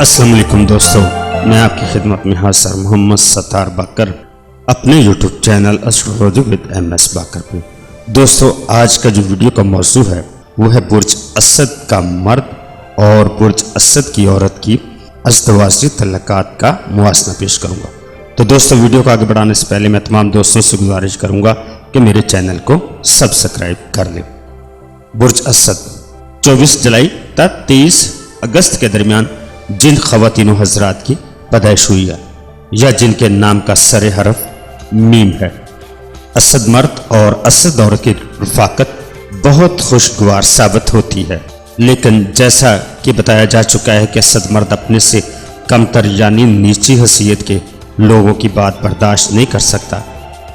अस्सलाम वालेकुम दोस्तों, मैं आपकी खिदमत में हाजिर मोहम्मद सत्तार बाकर अपने YouTube channel astrology with MS बाकर पे। दोस्तों, आज का जो वीडियो का मौजू है वो है बुर्ज असद का मर्द और बुर्ज असद की औरत की अज़दवाजी तल्लुकात का मुआसना पेश करूंगा। तो दोस्तों, वीडियो को आगे बढ़ाने से पहले मैं तमाम दोस्तों से गुजारिश करूंगा कि मेरे चैनल को सब्सक्राइब कर लें। बुर्ज असद 24 जुलाई तक 23 अगस्त के दरमियान जिन ख़वातीन हज़रात की पैदाइश हुई है या जिनके नाम का सरे हरफ मीम है, असद मर्द और असद औरत की रफ़ाकत बहुत खुशगवार साबित होती है। लेकिन जैसा कि बताया जा चुका है कि असद मर्द अपने से कमतर यानी नीची हैसियत के लोगों की बात बर्दाश्त नहीं कर सकता।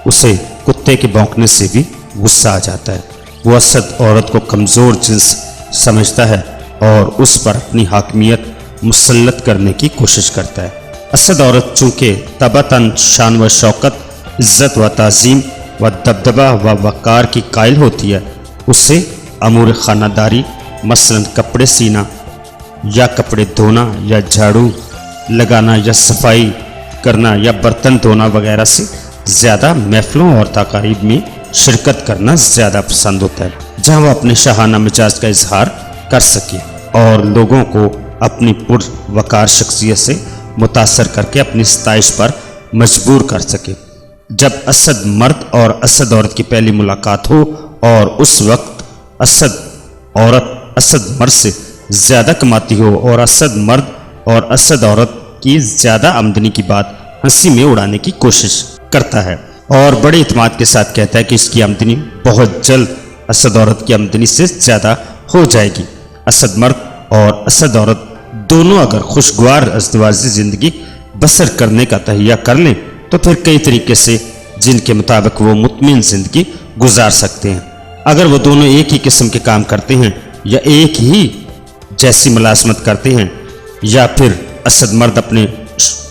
उसे कुत्ते के भौंकने से भी गुस्सा आ जाता है। वो असद औरत को कमज़ोर जिन्स समझता है और उस पर अपनी हाकमियत मुसल्लत करने की कोशिश करता है। असद औरत चूँकि तबतन शान व शौकत, इज़्ज़त व ताज़ीम व दबदबा व वक़ार की कायल होती है, उससे अमूर ख़ानादारी मसलन कपड़े सीना या कपड़े धोना या झाड़ू लगाना या सफाई करना या बर्तन धोना वगैरह से ज़्यादा महफ़िलों और तकारीब में शिरकत करना ज़्यादा पसंद होता है, जहाँ वह अपने शाहाना मिजाज का इजहार कर सके और लोगों को अपनी पुरवकार शख्सियत से मुतासर करके अपनी सताइश पर मजबूर कर सके। जब असद मर्द और असद औरत की पहली मुलाकात हो और उस वक्त असद औरत असद मर्द से ज़्यादा कमाती हो और असद मर्द और असद औरत की ज़्यादा आमदनी की बात हंसी में उड़ाने की कोशिश करता है और बड़े इत्मीनान के साथ कहता है कि इसकी आमदनी बहुत जल्द असद औरत की आमदनी से ज़्यादा हो जाएगी। असद मर्द और असद औरत दोनों अगर खुशगवार अज़दवाजी ज़िंदगी बसर करने का तहिया कर लें तो फिर कई तरीके से जिनके मुताबिक वो मुतमिन ज़िंदगी गुजार सकते हैं। अगर वो दोनों एक ही किस्म के काम करते हैं या एक ही जैसी मुलाजमत करते हैं या फिर असद मर्द अपने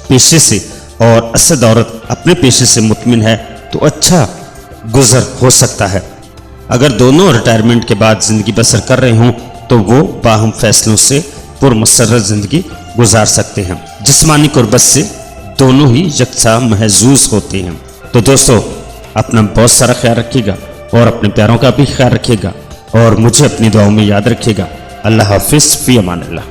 पेशे से और असद औरत अपने पेशे से मुतमिन है तो अच्छा गुजर हो सकता है। अगर दोनों रिटायरमेंट के बाद ज़िंदगी बसर कर रहे हों तो वो बाहम फैसलों से पुरमसर्रत ज़िंदगी गुजार सकते हैं। जिस्मानी कुर्बत से दोनों ही यकसा महजूज होते हैं। तो दोस्तों, अपना बहुत सारा ख्याल रखिएगा और अपने प्यारों का भी ख्याल रखिएगा और मुझे अपनी दुआओं में याद रखिएगा। अल्लाह हाफिज़, फ़ी अमान अल्लाह।